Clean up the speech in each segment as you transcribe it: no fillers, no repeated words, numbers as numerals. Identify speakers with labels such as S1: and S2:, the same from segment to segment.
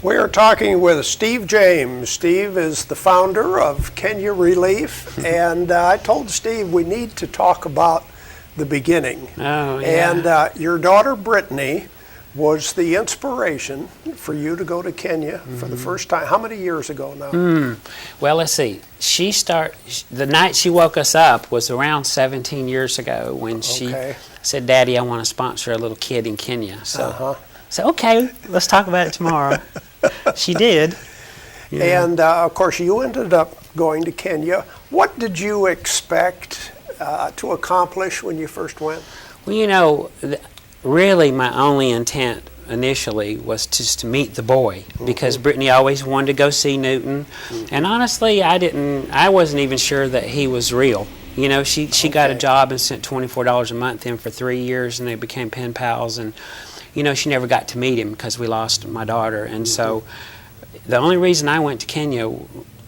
S1: We are talking with Steve James. Steve is the founder of Kenya Relief, and I told Steve we need to talk about the beginning.
S2: Oh, yeah.
S1: And your daughter Brittany was the inspiration for you to go to Kenya for the first time. How many years ago now?
S2: Well, let's see. The night she woke us up was around 17 years ago when she said, "Daddy, I want to sponsor a little kid in Kenya." So, okay, let's talk about it tomorrow. She did. Yeah.
S1: And of course, you ended up going to Kenya. What did you expect to accomplish when you first went?
S2: Well, really my only intent initially was just to meet the boy, because Brittany always wanted to go see Newton, and honestly I wasn't even sure that he was real. She got a job and sent $24 a month in for 3 years, and they became pen pals, and she never got to meet him because we lost my daughter. And so the only reason I went to Kenya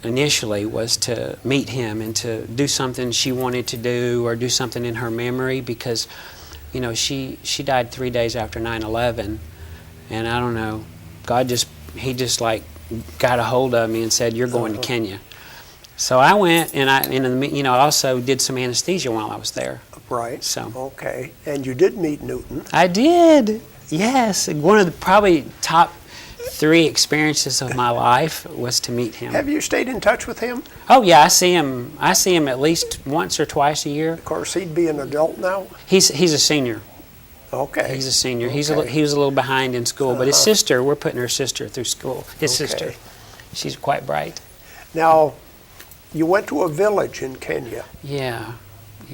S2: initially was to meet him and to do something she wanted to do, or do something in her memory, because she died 3 days after 9/11, and I don't know, he just like got a hold of me and said, "You're going to Kenya." So I went, and I also did some anesthesia while I was there.
S1: Right.
S2: So
S1: okay, and you did meet Newton.
S2: I did. Yes, one of the probably top 3 experiences of my life was to meet him.
S1: Have you stayed in touch with him?
S2: Oh yeah, I see him at least once or twice a year.
S1: Of course, he'd be an adult now.
S2: He's a senior.
S1: Okay.
S2: He's a senior.
S1: Okay.
S2: He was a little behind in school, but his sister, we're putting her sister through school. His sister, she's quite bright.
S1: Now, you went to a village in Kenya.
S2: Yeah.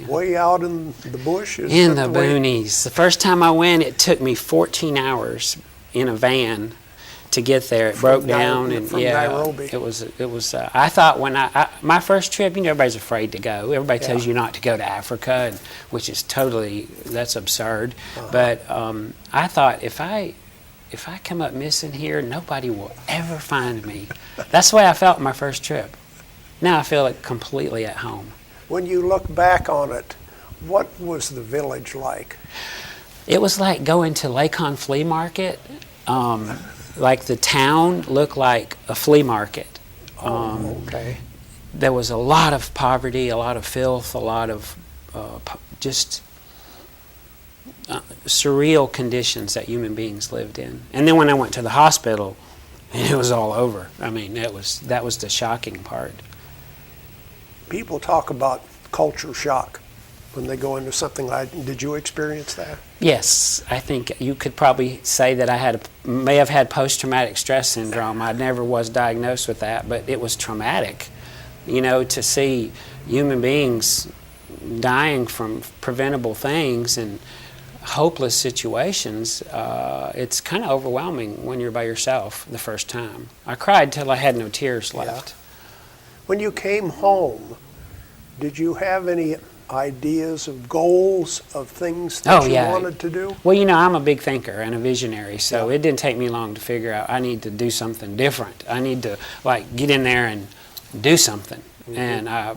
S1: Way out in the bush?
S2: In the boonies. The first time I went, it took me 14 hours in a van to get there. It broke down, and
S1: Nairobi.
S2: it was. I thought when my first trip, everybody's afraid to go. Everybody tells you not to go to Africa, which is that's absurd. But I thought if I come up missing here, nobody will ever find me. That's the way I felt my first trip. Now I feel like completely at home.
S1: When you look back on it, what was the village like?
S2: It was like going to Lakon Flea Market. Like the town looked like a flea market. There was a lot of poverty, a lot of filth, a lot of just surreal conditions that human beings lived in. And then when I went to the hospital, it was all over. I mean, that was the shocking part.
S1: People talk about culture shock when they go into something like. Did you experience that?
S2: Yes, I think you could probably say that I may have had post-traumatic stress syndrome. I never was diagnosed with that, but it was traumatic. To see human beings dying from preventable things and hopeless situations, it's kind of overwhelming when you're by yourself the first time. I cried till I had no tears left.
S1: When you came home, did you have any ideas of goals of things that you wanted to do?
S2: Well, I'm a big thinker and a visionary, so it didn't take me long to figure out I need to do something different. I need to get in there and do something. And I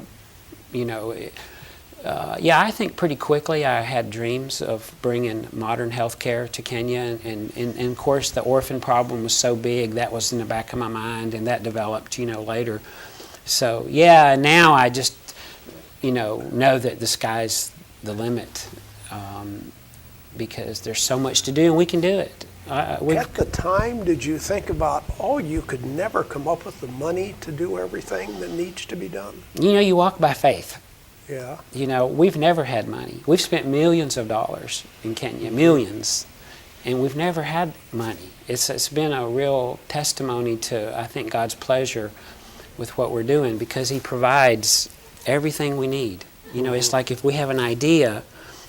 S2: think pretty quickly I had dreams of bringing modern health care to Kenya, and of course the orphan problem was so big that was in the back of my mind, and that developed later. So now I just know that the sky's the limit, because there's so much to do and we can do it.
S1: At the time, did you think about, you could never come up with the money to do everything that needs to be done?
S2: You walk by faith.
S1: Yeah.
S2: We've never had money. We've spent millions of dollars in Kenya, millions, and we've never had money. It's been a real testimony to, I think, God's pleasure with what we're doing, because He provides everything we need. It's like if we have an idea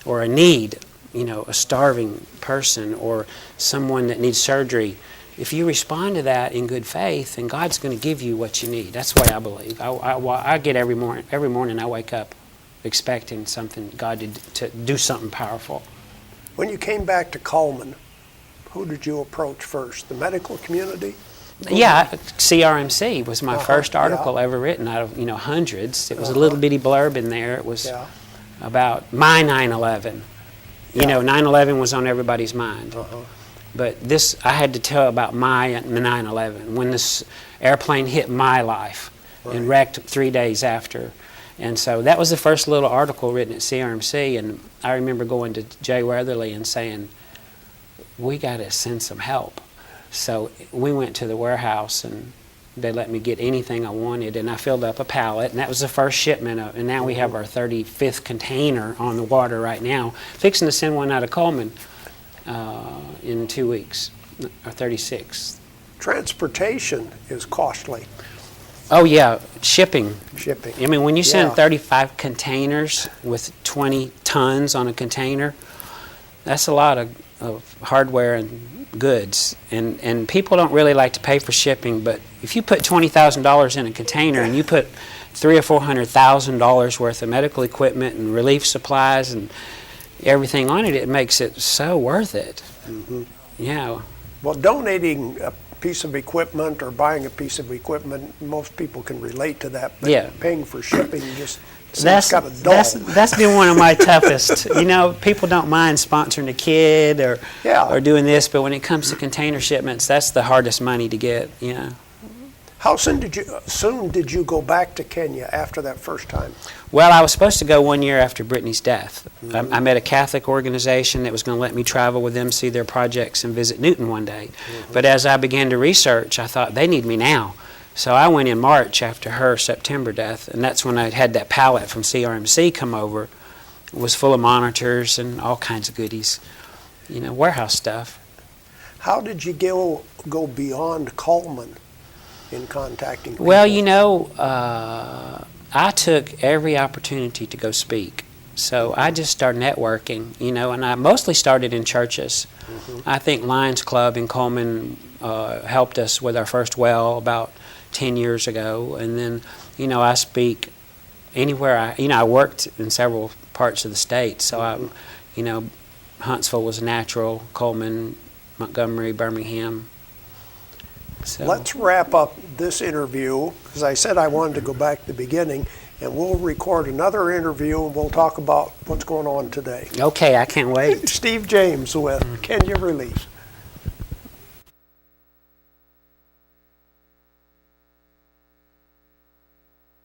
S2: or a need, a starving person or someone that needs surgery, if you respond to that in good faith, then God's going to give you what you need. That's the way I believe. I get every morning I wake up expecting God to do something powerful.
S1: When you came back to Cullman, who did you approach first? The medical community?
S2: Yeah, CRMC was my first article ever written out of hundreds. It was a little bitty blurb in there. It was about my 9/11. 9/11 was on everybody's mind. But this, I had to tell about my 9/11, when this airplane hit my life and wrecked 3 days after. And so that was the first little article written at CRMC, and I remember going to Jay Weatherly and saying, we got to send some help. So we went to the warehouse, and they let me get anything I wanted, and I filled up a pallet, and that was the first shipment of, and now we have our 35th container on the water right now, fixing to send one out of Cullman in 2 weeks, or 36.
S1: Transportation is costly.
S2: Oh yeah, shipping.
S1: Shipping.
S2: I mean, when you send
S1: Yeah.
S2: 35 containers with 20 tons on a container, that's a lot of hardware and goods. And people don't really like to pay for shipping, but if you put $20,000 in a container and you put $300,000 or $400,000 worth of medical equipment and relief supplies and everything on it, it makes it so worth it. Yeah.
S1: Well, donating a piece of equipment or buying a piece of equipment, most people can relate to that. But
S2: Yeah.
S1: paying for shipping just seems
S2: That's
S1: kind of dull.
S2: that's been one of my toughest. You know, people don't mind sponsoring a kid or
S1: Yeah.
S2: or doing this, but when it comes to container shipments, that's the hardest money to get. Yeah.
S1: How soon did you go back to Kenya after that first time?
S2: Well, I was supposed to go 1 year after Brittany's death. I met a Catholic organization that was going to let me travel with them, see their projects, and visit Newton one day. But as I began to research, I thought, they need me now. So I went in March after her September death, and that's when I had that pallet from CRMC come over. It was full of monitors and all kinds of goodies, you know, warehouse stuff.
S1: How did you go beyond Cullman in contacting people?
S2: Well, you know, I took every opportunity to go speak. So I just started networking, you know, and I mostly started in churches. I think Lions Club in Cullman helped us with our first well about 10 years ago. And then, you know, I speak anywhere. I worked in several parts of the state. So, you know, Huntsville was natural, Cullman, Montgomery, Birmingham. So.
S1: Let's wrap up this interview, because I said I wanted to go back to the beginning, and we'll record another interview and we'll talk about what's going on today.
S2: Okay, I can't wait.
S1: Steve James with Kenya Relief.